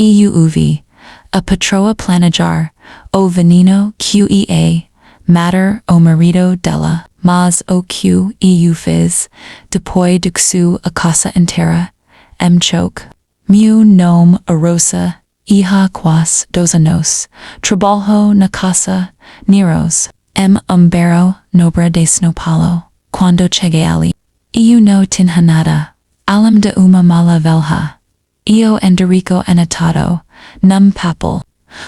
EUV, a Patroa Planejando Envenenar QEA, matter o marido dela, mas o que eu fiz, depois chocou a casa inteira, mexeu. Meu nome é Rosa, hija quase 2 anos, trabalho na casa, Neros, barro nobre de São Paulo, quando cheguei ali. Eu não tinha nada, além de uma mala velha. Eu enderico anotado, num papel.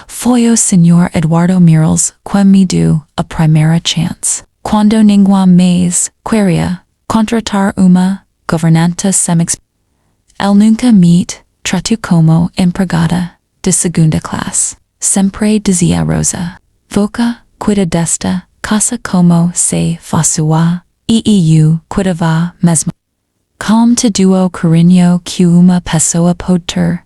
Foi o Senhor Eduardo Mirals que me deu a primeira chance. Quando ninguém mais queria contratar uma governanta sem ele nunca me tratou como empregada de segunda classe. Sempre dizia Rosa, Voca cuida desta casa como se fosse sua, e eu cuidava mesmo. Como te duo carinho que uma pessoa pode ter,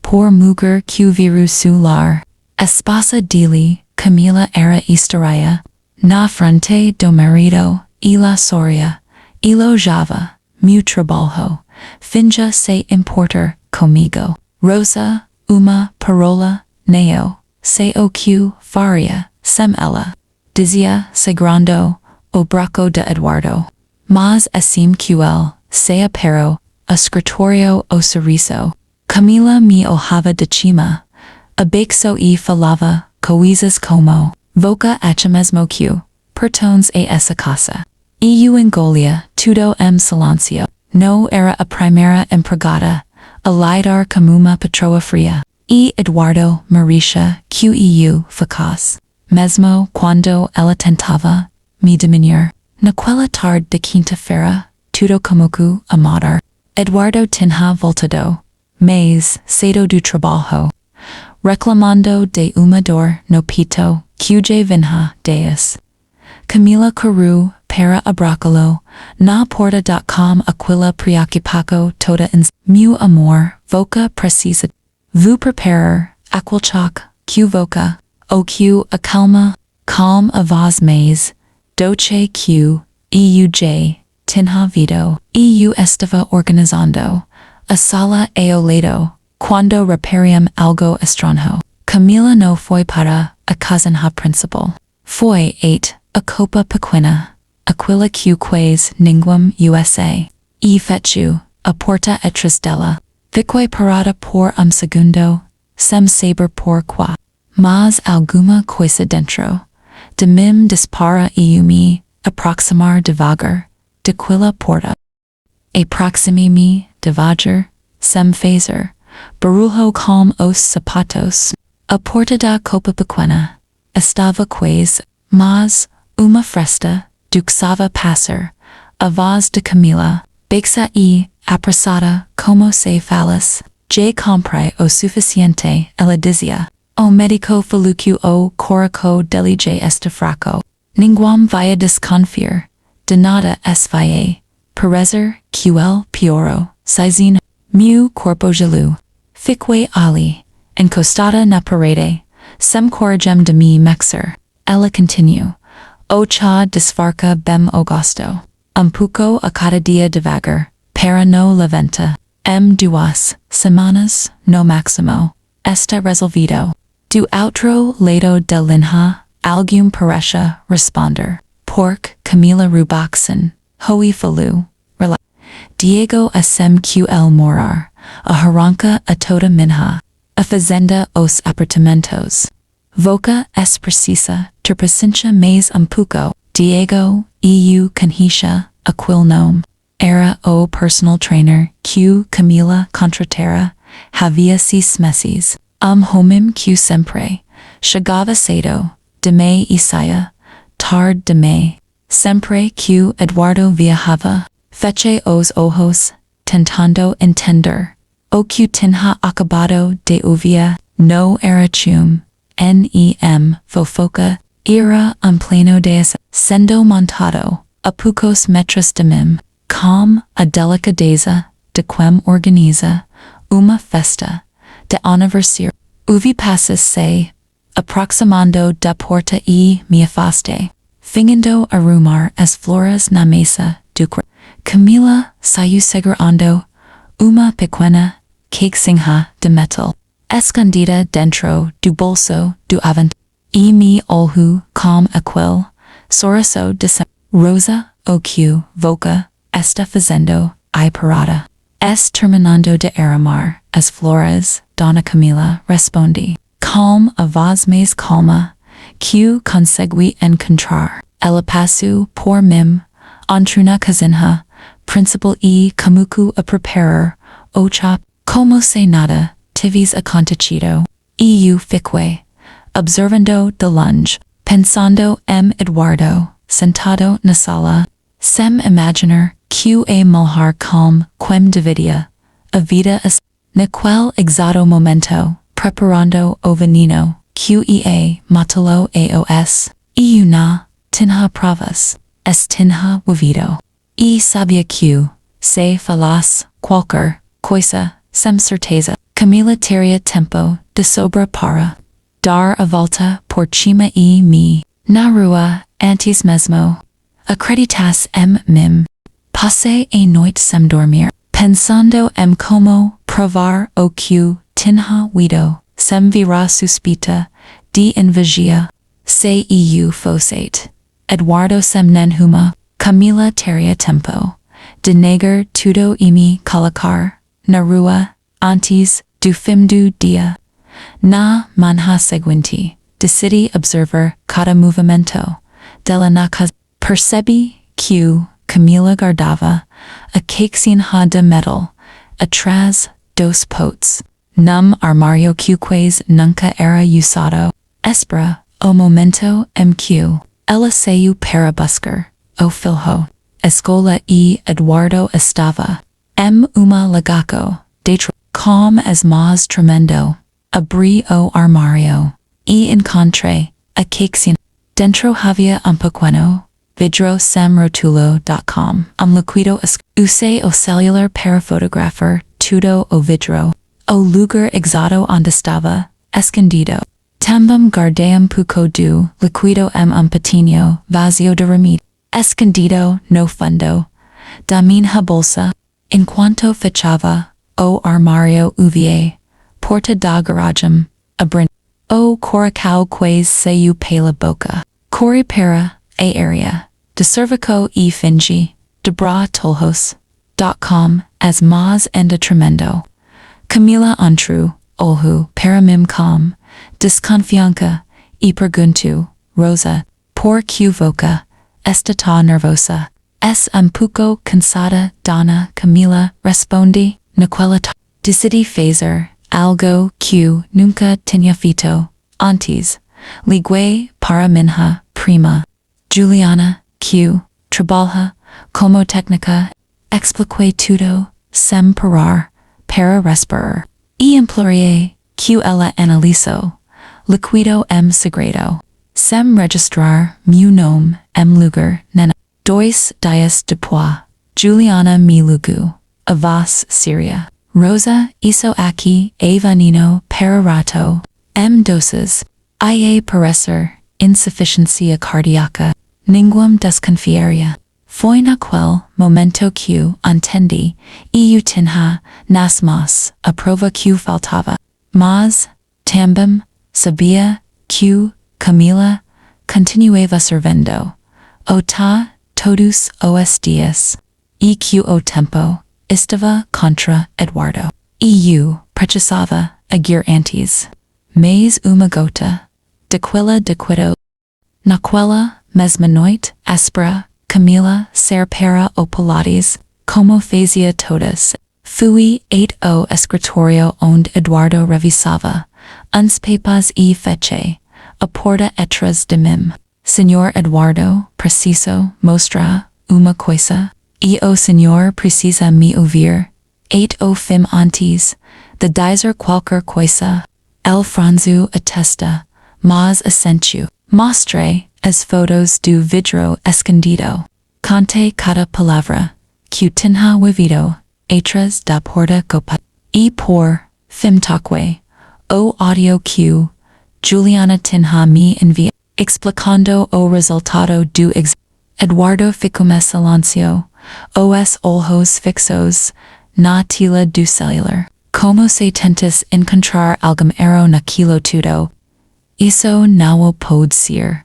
por mulher que viru seu lar. Esposa dele, Camila era história, na frente do marido, e la soria, elogiava, meu trabalho, finja se importar comigo. Rosa, uma parola, neo, se o que faria, sem ela, dizia segredo, o braco de Eduardo. Mas assim que ele se apero, escritório o sorriso. Camila me olhava de cima, abexo e falava coisas como, Voca echa mesmo que, pertence a essa casa. E eu engolia tudo silêncio. No era a primeira empregada, a lidar como uma patroa fria. E Eduardo Marisha que eu faz. Mesmo quando ela tentava me diminuir. Naquela tarde de quinta-feira, tudo como que a mudar. Eduardo tinha voltado, mas cedo do trabalho, reclamando de uma dor no peito que vinha dias. Camila correu para abracá-lo na porta.com aquila preocupado toda em meu amor, Voca precisa. Vou preparar aquele choque que Voca, o que acalma, calm a voz mais, doce que eu tinha visto, eu estava organizando a sala ao lado, quando repariam algo estranho. Camila não foi para a cozinha principal. Foi a copa pequena, aquela que quase ninguém usa. E fechou a porta atrás dela. Fiquei parada por segundo, sem saber por quê. Mas alguma coisa dentro de mim dispara e me aproximar devagar daquela porta. Aproximei-me devagar, sem fazer barulho com os sapatos. A porta da copa pequena estava quase, mas uma fresta duxava passar. A voz de Camila, baixa e apressada como se falas. Já comprei o suficiente, ela dizia. O médico falou que o coração dele já está fraco. Ninguém vai desconfiar de nada vai parecer que ele piorou. Sozinho, meu corpo gelou. Fiquei ali, encostada na parede, sem coragem de me mexer. Ela continuou. O chá desfarca bem o gosto. Pouco a cada dia devagar, para no levanta. 2 semanas, no máximo, está resolvido. Do outro lado da linha, alguém parece responder. Porque Camila Rubaxon, Hoi falou. Diego asem que el morar, a arranca a toda minha, a fazenda os apartamentos. Voca es precisa, ter paciência mais pouco. Diego, eu conhecia, aquele nome. Era o personal trainer que Camila contratara, havia 6 meses. Homem que sempre chegava cedo, de me e saia, tarde de me. Sempre que Eduardo viajava, feche os ojos, tentando entender. O que tinha acabado de ouvir no era chum, fofoca, era pleno de sendo montado, a poucos metros de mim, com a delicadeza de quem organiza uma festa de aniversário. Uvi passes se aproximando da porta e me afastei, fingindo arrumar as flores na mesa do quarto. Camila saiu segurando uma pequena caixinha de metal. escondida dentro do bolso do avento. E mi olhu com aquel sorriso de Rosa o que voca está fazendo I parada. Es terminando de aramar as flores, Dona Camila responde. Com a voz mais calma, que consegui encontrar. Ela passou por mim, entruna casinha, principal e camuco a preparar, o chop, como se nada, tivis acontecido. E eu fiquei, observando de longe, pensando Eduardo, sentado na sala, sem imaginar que a mulher calm quem dividia, a vida naquele exato momento, preparando o veneno, que matalo aos, e una, tinha provas, tinha ouvido. E sabia que, se falasse qualquer coisa, sem certeza, Camila teria tempo de sobra para dar a volta por cima e me, na rua, antes mesmo, acreditas mim. Passei a noite sem dormir, pensando como provar o que tinha ouvido, sem virar suspeita de inveja. Se eu fosse Eduardo sem nenhuma, Camila teria tempo de negar tudo e me colocar na rua antes do fim do dia. Na manhã seguinte, decidi observar cada movimento dela na casa. Percebi que Camila guardava a caixinha de metal atrás dos potes, num armário que quase nunca era usado. Espera o momento que ela saiu para buscar o filho. Escola e Eduardo estava uma lagaco de com as mais tremendo. Abri o armário e encontrei a caixinha. Dentro havia pequeno vidro sem rotulo.com. Liquido usei o celular para fotografar tudo o vidro. O lugar exato onde estava escondido. Também guardei pouco do liquido pequeno vazio de remédio. Escondido no fundo da minha bolsa. Enquanto fechava o armário UVA. Porta da garagem, abrindo. O coração quase saiu pela boca. Corri para a área de cervico e fingi de bratoljos.com as mais ainda tremendo. Camila entrou, olho para mim com desconfiança e perguntou, Rosa, por que voca está nervosa? Es pouco cansada, Dona Camila responde, naquela decidi fazer algo que nunca tinha feito antes. Liguei para minha prima, Juliana, que trabalha como técnica. Expliquei tudo, sem parar, para respirar. E implorei que ela analisou liquido segredo. Sem registrar meu nome lugar nena. 2 dias depois, Juliana me ligou. A voz séria. Rosa, isso aqui é veneno para rato. Doses. Ia parecer insuficiência cardíaca. Ninguém desconfiaria. Foi naquele momento que entendi e eu tinha nas mãos a prova que faltava. Mas, também, sabia que Camila continuava servendo todos os dias e que o tempo estava contra Eduardo. E eu precisava agir antes. Mais uma gota daquela liquido. Naquela mesma noite, espera Camila ser para o Pilates, como fazia todas. Fui o escritório onde Eduardo revisava uns papers e fechei a porta atrás de mim. Senhor Eduardo, preciso mostrar uma coisa. E o senhor precisa me ouvir. O fim antes de dizer qualquer coisa. El franziu a testa, mas assentiu. Mostrei as fotos do vidro escondido. Contei cada palavra que tinha ouvido atrás da porta copa. E por fim toquei o audio que Juliana tinha me enviado, explicando o resultado do exame. Eduardo ficou em silêncio, os olhos fixos na tela do celular. como se tentas encontrar algum erro naquilo tudo, isso não pode ser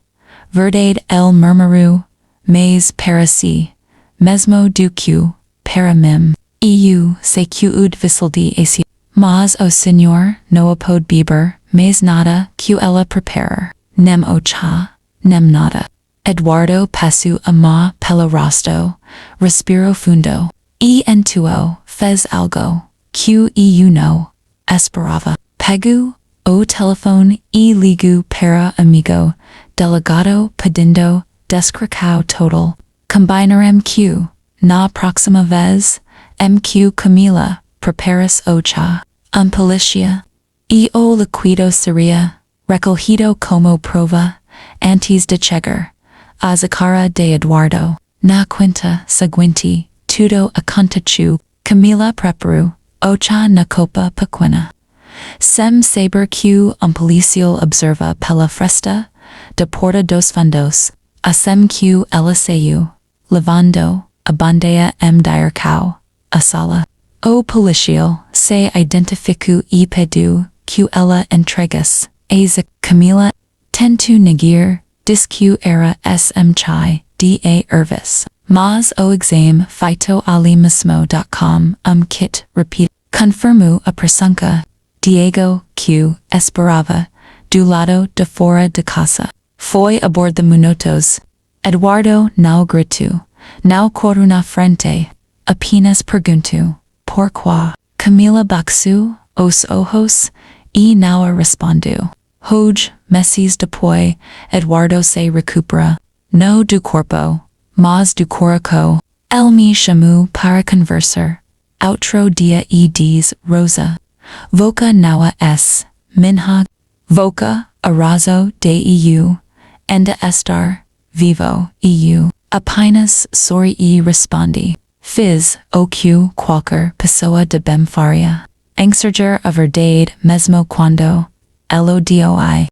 verdade el murmuru, mas para si, mesmo do que, para mim, eu sei que o difícil de esse, mas o Senhor não pode beber, mas nada que ela preparar, nem o chá, nem nada. Eduardo passou a mão pelo rosto, respirou fundo, e entuou, fez algo, que eu não esperava. Pegou o telefone e ligou para amigo, delegado pedindo descrição total. Combinarem que, na próxima vez, que Camila preparas o chá. Polícia. E o líquido seria recolhido como prova antes de chegar a cara de Eduardo. Na quinta seguinte, tudo aconteceu. Camila preparou o chá na copa pequena. Sem saber que policial observa pela fresta da porta dos fundos, assim que ela saiu, levando a bandeja d'arcau, a sala. O policial se identificou e pediu que ela entregasse a Camila. Tentou negar, diz que era chai de ervis. Mas o exame feito ali mesmo.com kit repeat confirmou a presunca Diego que esperava do lado de fora de casa. Foi a bordo de minutos. Eduardo não gritou, não correu na frente, apenas perguntou, porquê? Camila baixou os ojos e não respondeu. Hoje, meses depois, Eduardo se recupera, não do corpo, mas do coração. Ele me chamou para conversar. Outro dia e diz, Rosa, voca nawa es, minha, voca, arraso de eu, ainda estar, vivo, eu, apenas sorri e respondi. Fiz o que qualquer pessoa de bem faria. Enxergar a verdade mesmo quando elo doi.